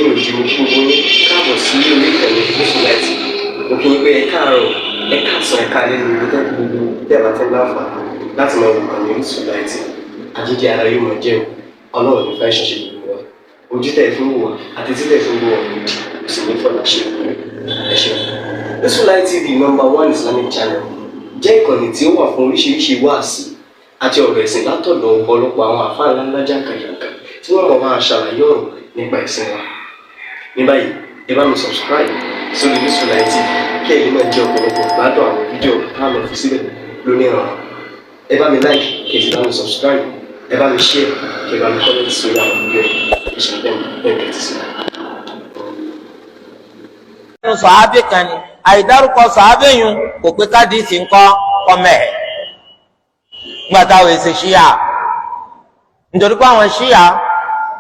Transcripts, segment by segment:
lẹ́yìn òjì mo kí gbogbo yín káàbọ̀ sí orí ìkànnì Orísun TV. Mo kí yín pé ẹ káàárọ̀ ẹ káàsán ẹ káalẹ́ ní gbogbo tẹ́lá tẹ́ láǹfààní láti máa wò ìkànnì Orísun TV. Àjíjẹ ara yóò máa jẹun ọlọ́run nípa ìṣẹ̀ṣẹ̀ gbogbo wa ojú tẹ̀ fún wò wá àti títẹ̀ fún wò wá kò sì ní fọlá ṣe ẹ ṣeun. Orísun TV #1 Islamic channel jẹ́ ìkànnì tí ó wà fún oríṣiríṣi wáàsí àti ọ̀rọ̀ ẹ̀sìn látọ̀dọ̀ ọ̀pọ̀lọpọ̀ àwọn àfáà ńláńlá jàǹkàjàǹkà tí wọ́n mọ̀ máa ṣàlàyé ọ̀rọ̀ nípa ẹ̀sìn wa. Ní báyìí ẹ bá mi subscribe sórí Orísun TV kí ẹ̀yin máa jẹ́ ọ̀pọ̀lọpọ̀ gbádùn àwọn fídíò táwọn fi síbẹ̀ lónìí ọ̀rọ̀. Ẹ bá mi like kí ẹ sì bá mi subscribe, ẹ bá mi share kí ẹ bá mi comment sórí àwọn fídíò ìṣẹ̀lẹ̀ bẹ́ẹ̀ sí. nínú sàábì kan ni àìdárúkọ sàábì yun kò pé kádìsì ńkọ́ kọ́mẹ̀ẹ́ nígbà táwọn èsì ṣíyà nítorí pé àwọn ṣíyà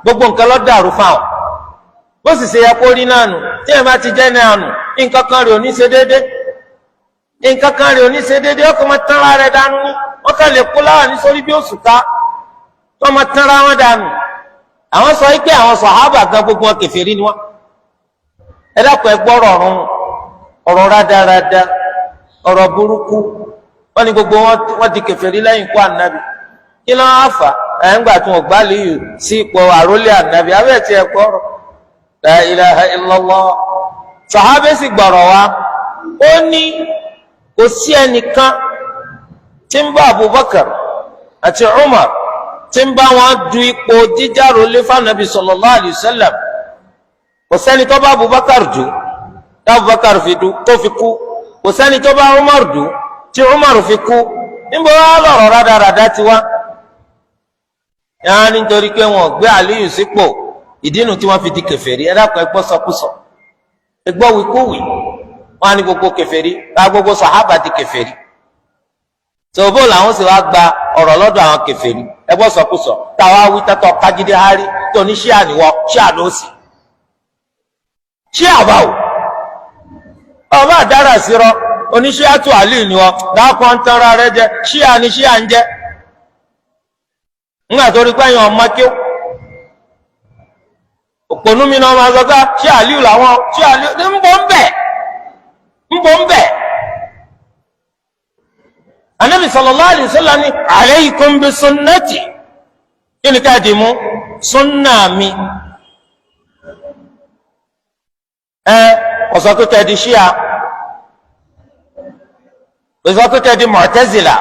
gbogbo nǹkan ló dàrú fáwọn bó sì ṣe yẹ kó rí náà nù tí ẹ bá ti jẹ́ náà nù nǹkan kan rẹ̀ ò ní ṣe déédé nǹkan kan rẹ̀ ò ní ṣe déédé ọkọ̀ máa tán ara rẹ̀ dànù ní wọ́n kàn lè kó láwà ní sórí bí oṣù ká tó máa tán ara wọn dànù. àwọn sọ pé àwọn sàhábà gan gbogbo wọn kèfèrí ni wọn ẹ dákun ẹ gbọ́rọ̀ ọ̀rọ̀ rádaràda ọ̀rọ̀ burúkú wọn ni gbogbo wọn di kèfèrí lẹ́yìn ikú ànábì kí ló ń fà ẹ̀ ń gbà tí wọn gbá lèyìn sí ipò àrólé ànábì abẹ́ tí ẹ gbọ́rọ̀ la ilaha illallah sàhábẹ́ sì gbọ̀rọ̀ wa ó ní kò sí ẹnìkan tí ń bá Abubakar àti Umar tí ń bá wọn du ipò jíjàrò lé fànàbì sallallahu alayhi wa sallam kò sẹ́ni tó bá Abubakar dù tí Abubakar tó fi kú kò sẹ́ni tó bá Umar dù tí Umar fi kú níbo wá lọ̀rọ̀ rádaràdá ti wá yàrá nítorí pé wọn gbé Aliyu sípò ìdínú tí wọn fi di kèfèrí ẹ dákun ẹ gbọ́ sọkúsọ ẹ gbọ́ wíkúwì wọn á ní gbogbo kèfèrí bá gbogbo sàhábà di kèfèrí tòbó làwọn sì wá gba ọ̀rọ̀ lọ́dọ̀ àwọn kèfèrí ẹ gbọ́ sọkúsọ táwa wí tẹtọ kájídé hárí tó ní ṣíà níwọ ṣíà ló sì ṣíà báwò ọba àdára sírọ oníṣíà tó àlè ni wọn dákọ ń tanra rẹ jẹ ṣíà ni ṣíà ń jẹ ńgbà tó rí pẹ́yìn ọmọ kí òpònú mi náà máa sọ pé ṣé àlíù làwọn ṣé àlíù ń bọ̀ ń bẹ̀. Ànábì sallallahu alaihi wasallam ní alaykum bi sunnati kí ni ká dì mú súnnà mi. ọ̀sọ̀ tó tẹ̀ di ṣíà ọ̀sọ̀ tó tẹ̀ di mu'tazila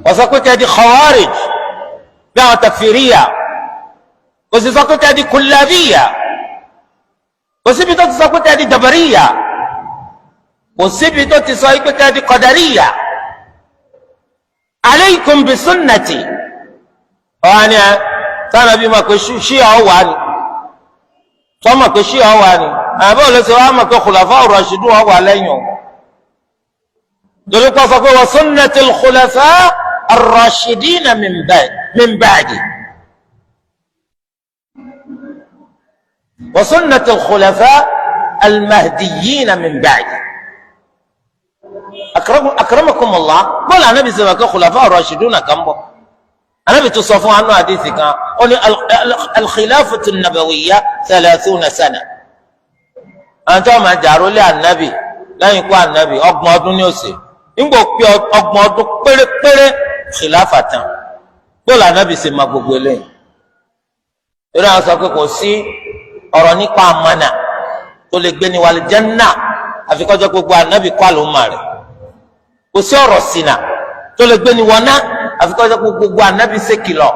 ọ̀sọ̀ tó tẹ̀ di khawarij bí àwọn takfiriya kò sì sọ pé tẹ́ di kullabiya kò síbi tó ti sọ pé tẹ́ di dabariya kò síbi tó ti sọ pé tẹ́ di qadariya alaykum bi sunnati ọ̀hán ni ẹ sáà bí ma pé ṣíà ọ̀wà ni sọ ma pé ṣíà ọ̀wà ni àbẹ́ olóṣèlú wa ma pé khulafa ar-rashidun ọ̀wà lẹ́yìn o torí kọ́ sọ pé wa sunnatil khulafa ar-rashidina min ba'di. وسنة الخلفاء المهديين من بعد أكرمكم الله قال النبي صلى الله عليه وسلم خلفاء الراشدون كم بو النبي تصفوا عنه حديث كان الخلافة النبوية 30 سنة أنت ما جاروا لي النبي لا يكون النبي أقمى دنيوسي إنكو أقمى دنيوسي خلافة قال النبي سيما بقولين إذا أصدقوا سي ọ̀rọ̀ nípa àmànà tó lè gbé ní wàlí jẹ́nà àfikọ́jọ́ gbogbo ànábì kọ́ àlùmọ́ rẹ̀ kò sí ọ̀rọ̀ ṣìnà tó lè gbé ní wọná àfikọ́jọ́ gbogbo ànábì ṣèkìlọ̀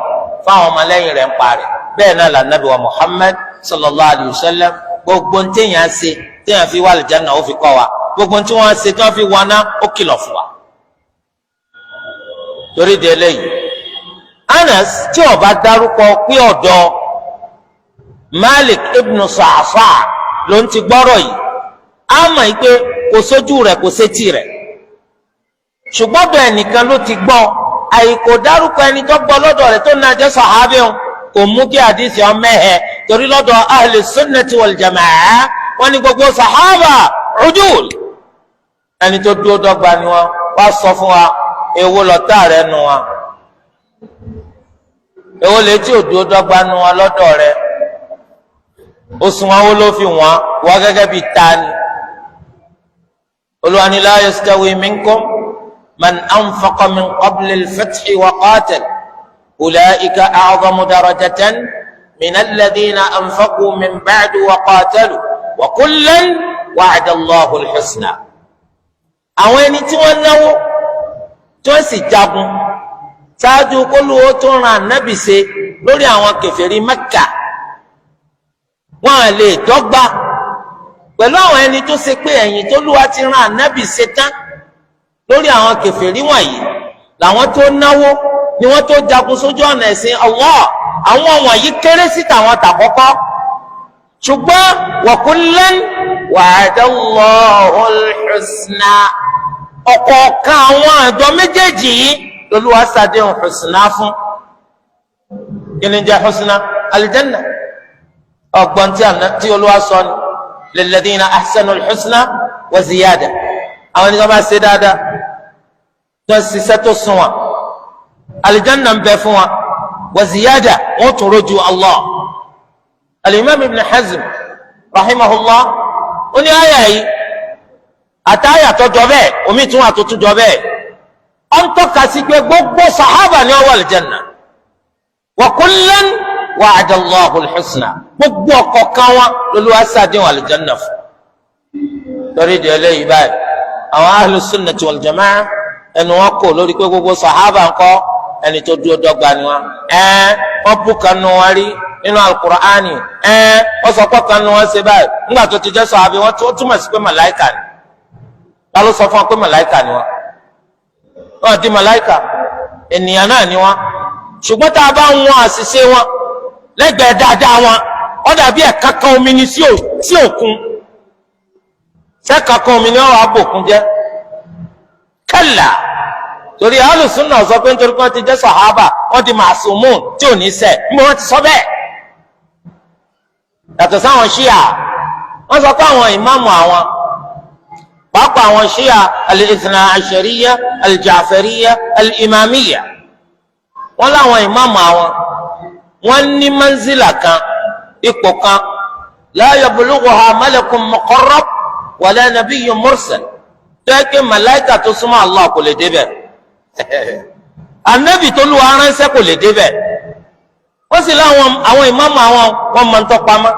fáwọn ọmọlẹ́yìn rẹ̀ ń parẹ́ bẹ́ẹ̀ náà lànàbì wa Muhammad sallallahu alayhi wa sallam gbogbo ní téèyàn ṣe téèyàn fi wàlí jẹ́nà ó fi kọ́ wa gbogbo ní tí wọ́n ṣe tí wọ́n fi wọná ó kìlọ̀ fún wa. torí de eléyìí Anas tí ó bá dárúkọ pé ọ̀dọ́ Malik ibn Sa'sa ló ń ti gbọ́rọ̀ yìí á mọ̀ yìí pé kò sójú rẹ̀ kò sétí rẹ̀ ṣùgbọ́n bẹ́ẹ̀ nìkan ló ti gbọ́ àìkò dárúkọ ẹni tó gbọ́ lọ́dọ̀ rẹ̀ tó náà jẹ́ sàhábì kò mú kí àdìsí ọmọ ẹ̀ torí lọ́dọ̀ ahli sunnati wal jamaa wọ́n ní gbogbo sàhábà udul ẹni tó dúró dọ́gba ni wọ́n wá sọ fún wa èwo lọ́tà rẹ̀ nu wa èwo lè tí ò dúró dọ́gba nu wa lọ́dọ̀ rẹ̀ òṣùwọ̀n wo ló fi wọ́n wọ́n gẹ́gẹ́ bíi tani Olúwa ní la yastawi minkum man anfaqa min qabli al-fathi wa qatal ulaika a'zamu darajatan min alladhina anfaqu min ba'du wa qatalu wa kullan wa'ada Allahu al-husna. àwọn ẹni tí wọ́n náwó tí wọ́n sì jagun ṣáájú kólúwó tó ran ànábì ṣe lórí àwọn kèfèrí Mẹ́kà wọn à lè dọ́gba pẹ̀lú àwọn ẹni tó ṣe pé ẹ̀yìn tó lúwa ti ran ànábì ṣe tán lórí àwọn kèfèrí wọ̀nyí làwọn tó náwó ni wọ́n tó jagun sójú ọ̀nà ẹ̀sìn Allah. àwọn wọ̀nyí kéré sí tàwọn tàkọ́kọ́ ṣùgbọ́n wa kullan wa'ada Allahul husna ọ̀kọ̀ọ̀kan àwọn àjọ méjèèjì yìí lolúwa ṣàdéhùn husna fún. kí ni jẹ́ husna? aljanna. ọgbọ́n tí olúwa sọ ni lilladhina ahsanul husna wa ziyada. àwọn ènìyàn bá ṣe dáadáa tó ṣiṣẹ́ tó sún wọn aljanna ń bẹ fún wa wa ziyada wọn tún rojú Allah. al-imam ibn Hazm rahimahullah ó ní àyà yìí àtàyà tó jọ bẹ́ẹ̀ omi tún àtútù jọ bẹ́ẹ̀ ó ń tọ́ka sí pé gbogbo sàhábà ní ó wà aljanna wa kullan wa'ada Allahu al-husna gbogbo ọ̀kọ̀ọ̀kan wọn lolúwa ṣàdéhùn aljanna fún. torí di eléyìí báyìí àwọn ahlu sunnati wal jamaa ẹnu wọn kò lórí pé gbogbo sàhábà ńkọ́ ẹni tó dúró dọ́gba ni wọn. wọn bú kanu wọn rí nínú alukur'ani wọn sọ pé kanu wọn ṣe báyìí nígbà tó ti jẹ́ sàhábì wọn tó túmọ̀ sí pé màláìkà ni. ta ló sọ fún wọn pé màláìkà ni wọn? wọn di màláìkà ènìyàn náà ni wọn. ṣùgbọ́n tá a bá ń wọn àṣìṣe wọn lẹ́gbẹ̀ẹ́ dáadáa wọn ó dàbí ẹ̀ka kan omi ni sí òkun. sẹ́ka kan omi ni wọ́n wàá bòkun jẹ́. kálá torí alùsùn náà sọ pé nítorí pé wọ́n ti jẹ́ sàhábà wọ́n di màsùmùn tí ò ní ṣẹ̀ níbo wọ́n ti sọ bẹ́ẹ̀. yàtọ̀ sáwọn ṣíà wọ́n sọ pé àwọn ìmáàmù àwọn pàápàá àwọn ṣíà al-ithna ashariya al-ja'fariya al-imamiyya wọ́n láwọn ìmáàmù àwọn wọ́n ní manzila kan ipò kan la yablughuha malakun muqarrab wala nabiyyun mursal tó yẹ kí màláìkà tó súnmọ́ Allah kò lè débẹ̀ anabi tó lu aránṣẹ́ kò lè débẹ̀ wọ́n sì láwọn àwọn ìmáàmù àwọn wọ́n máa ń tọpamọ́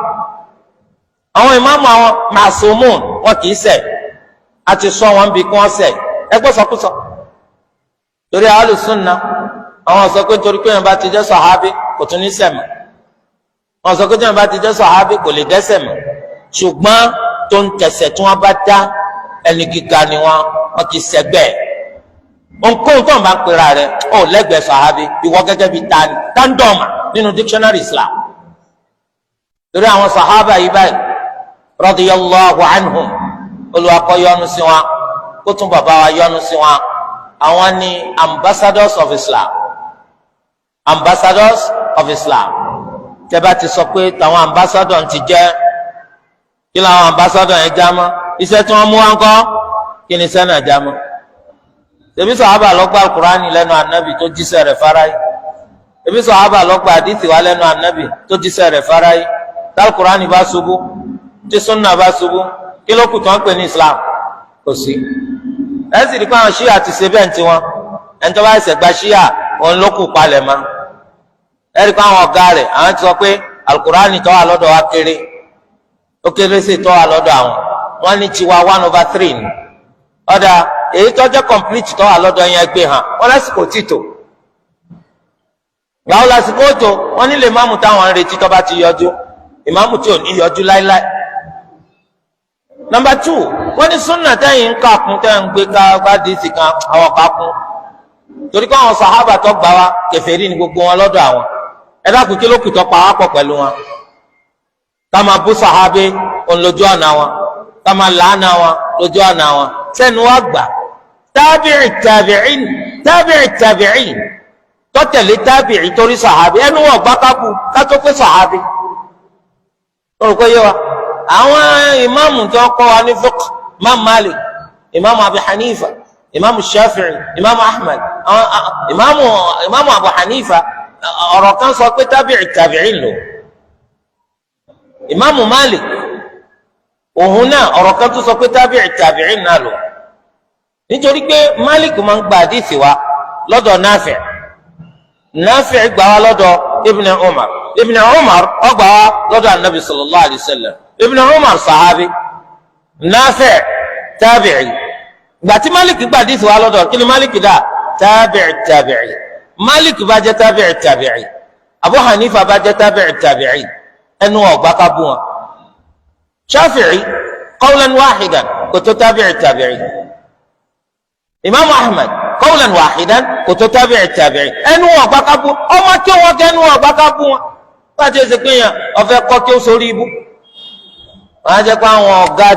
àwọn ìmáàmù àwọn màsùmùn wọn kì í ṣẹ̀ àti sọ wọn bí kí wọ́n ṣẹ̀ ẹgbẹ́ sọkúsọ torí alùsùnà àwọn sọ pé torí pé yẹn bá ti jẹ́ sàhábì kò tún ní ṣẹ̀ mọ́ àwọn sọ pé tí yẹn bá ti jẹ́ sàhábì kò lè dẹ́ṣẹ̀ mọ́ ṣùgbọ́n tó ń tẹ̀sẹ̀ tí wọ́n bá dá ẹni gíga ni wọn kì í ṣẹgbẹ́ ohunkóhun tó ń bá ń pera rẹ̀ ó lẹ́gbẹ̀ẹ́ sàhábì ìwọ gẹ́gẹ́ bíi tandọ́mà nínú dictionary Islam torí àwọn sàhábà yìí báyìí radiyallahu anhum Olúwa kó yọ́nú sí wọn kó tún bàbá wa yọ́nú sí wọn àwọn ni ambassadors of Islam ambassadors of Islam tẹ́bá ti sọ pé tàwọn ambassador ti jẹ́ kí làwọn ambassador yẹn já mọ́ iṣẹ́ tí wọ́n mú wá ń kọ́ kí ni iṣẹ́ náà já mọ́ ṣebí sàhábà ló gba alukurani lẹ́nu anabi tó jíṣẹ́ rẹ̀ fáráyé ṣebí sàhábà ló gba àdìsí wa lẹ́nu anabi tó jíṣẹ́ rẹ̀ fáráyé tí alukurani bá ṣubú tí sunna bá ṣubú kí ló kù tí wọ́n pè ní Islam kò sí. ẹ sì rí i pé àwọn ṣíà ti ṣe bẹ́ẹ̀ tiwọn ẹni tó bá ṣẹ̀ gba ṣíà òun ló kù palẹ̀ mọ́ ẹ rí i pé àwọn ọ̀gá rẹ̀ àwọn ti sọ pé alukurani tó wà lọ́dọ̀ wa kéré ó kéré sí tó wà lọ́dọ̀ àwọn wọ́n ní tiwa 1/3 ni ọ̀dà èyí tó jẹ́ complete tó wà lọ́dọ̀ yẹn gbé hàn wọ́n lásìkò títò gbàwó lásìkò tó wọ́n nílé ìmáàmù táwọn ń retí tó bá ti yọjú ìmáàmù tí ò ní yọjú láíláí. Number 2 wọ́n ní súnà tẹ́yìn ń kàkún tẹ́ ń gbé káàdìsì kan àwọn kàkún torí pé àwọn sàhábà tó gbà wá kèfèrí ni gbogbo wọn lọ́dọ̀ àwọn ẹ dákun kí ló kù tó pa wá pọ̀ pẹ̀lú wọn ká máa bú sàhábé òun lójú ọ̀nà wọn ká máa làánà wọn lójú ọ̀nà wọn sẹ́nu wá gbà tábìrì tàbíìn tó tẹ̀lé tábìrì torí sàhábì ẹnu wọ̀ gbá kábù ká tó pé sàhábì. ó rò pé yé wa àwọn ìmáàmù tó kọ́ wa ní fiqh imam Malik imam Abu Hanifa imam Shafi'i imam Ahmad imam Abu Hanifa ọ̀rọ̀ kan sọ pé tábìrì tàbíìn lò ìmáàmù Malik òun náà ọ̀rọ̀ kan tó sọ pé tábìrì tàbíìn náà lò nítorí pé Malik máa ń gba àdìsí wa lọ́dọ̀ Nafi' Nafi' gbà wá lọ́dọ̀ Ibn Umar Ibn Umar ó gbà wá lọ́dọ̀ anabi sallallahu alayhi wa sallam Ibn Umar sahabi Nafi' tabi'i gbàtí Malik gba àdìsí wa lọ́dọ̀ kí ni Malik dá tabi'i tabi'i Malik bá jẹ́ tabi'i tabi'i Abu Hanifa bá jẹ́ tabi'i tabi'i ẹnu ọgbà ká bú wọn Shafi'i qawlan wahidan kò tó tabi'i tabi'i Imam Ahmad qawlan wahidan kò tó tabi'i tabi'i ẹnu ọgbà ká bú ọmọ tí wọn kẹ ẹnu ọgbà ká bú wọn wọn ti ṣe pé yàn ọfẹ kọ kí ó sórí ibú wọn á jẹ pé àwọn ọgá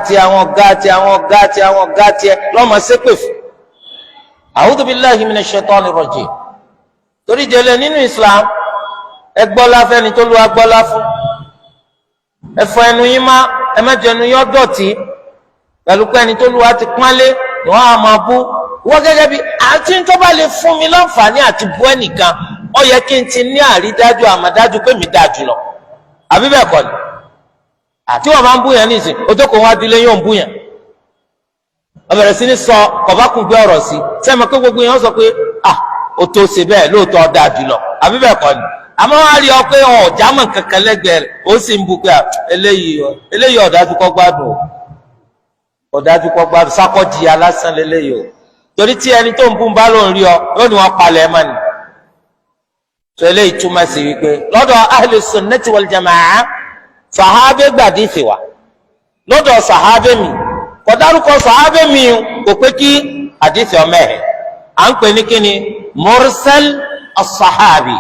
tiẹ lọmọ ṣépè fún a'udhu billahi minash shaitani rajim torí jẹlẹ nínú Islam ẹgbọ́lá fẹ́ni tó lu agbọ́lá fún ẹfọ ẹnu yín má ẹ má jẹnu yín ọdọ̀tí pẹ̀lú pé ẹni tó lu wa ti pọ́nlé ni wọ́n á máa bú wọ́n gẹ́gẹ́ bí àti tó bá lè fún mi láǹfààní àti bú ẹnìkan ó yẹ kí n ti ní àrídájú àmọ̀dájú pé mi dáa jùlọ àbí bẹ́ẹ̀ kọ́ ni àti wọ́n máa ń bú yẹn nísìn ojókòó wá dúlé yóò ń bú yẹn ó bẹ̀rẹ̀ sí ní sọ kọ̀bákùn gbé ọ̀rọ̀ sí sẹ́mi pé gbogbo yẹn ó sọ pé ó tó ṣe bẹ́ẹ̀ lóòótọ́ dáa jùlọ àbí bẹ́ẹ̀ kọ́ ni àmọ́ wọ́n á rí ọ pé ọ̀já mọ̀ kankan lẹ́gbẹ̀ẹ́ rẹ̀ ó sì ń bu pé eléyìí ọ̀dájú kọ́ gbádùn ọ̀dájú kọ́ gbádùn sákọ́jì alásán lélẹ́yìí o torí tí ẹni tó ń bú bá ló ń rí ọ yóò ní wọ́n palẹ̀ ẹ̀ mọ́ ni. tó eléyìí túmọ̀ sí wípé lọ́dọ̀ ahlu sunnati wal jamaa sàhábẹ́ gbàdí ìfìwà lọ́dọ̀ sàhábẹ́ mi kò dárúkọ sàhábẹ́ mi kò pé kí àdìsí ọmọ ẹ̀ à ń pè ní kíni mursal as-sahabi